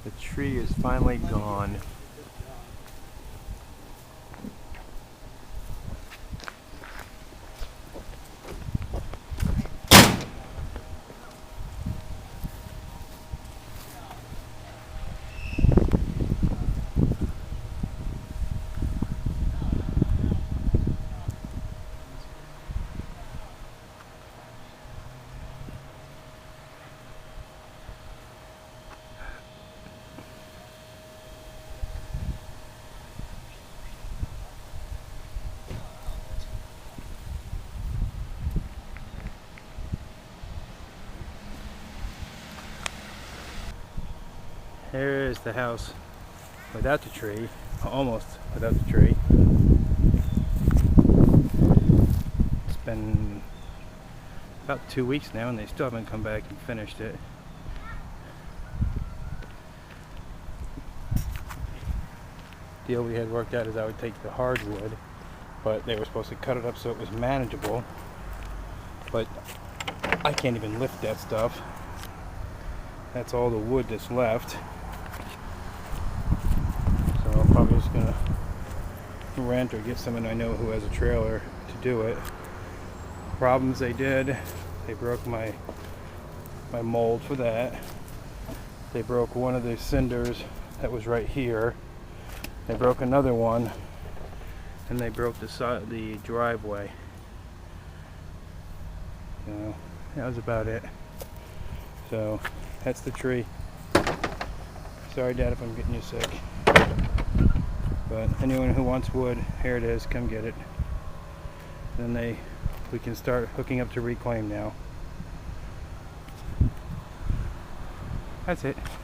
The tree is finally gone. Here is the house without the tree, almost without the tree. It's been about 2 weeks now and they still haven't come back and finished it. The deal we had worked out is I would take the hardwood, but they were supposed to cut it up so it was manageable. But I can't even lift that stuff. That's all the wood that's left. So I'm probably just gonna rent or get someone I know who has a trailer to do it. Problems they did, they broke my mold for that. They broke one of the cinders that was right here. They broke another one, and they broke the driveway. So that was about it. So that's the tree. Sorry, Dad, if I'm getting you sick. But anyone who wants wood, here it is. Come get it. Then we can start hooking up to Reclaim now. That's it.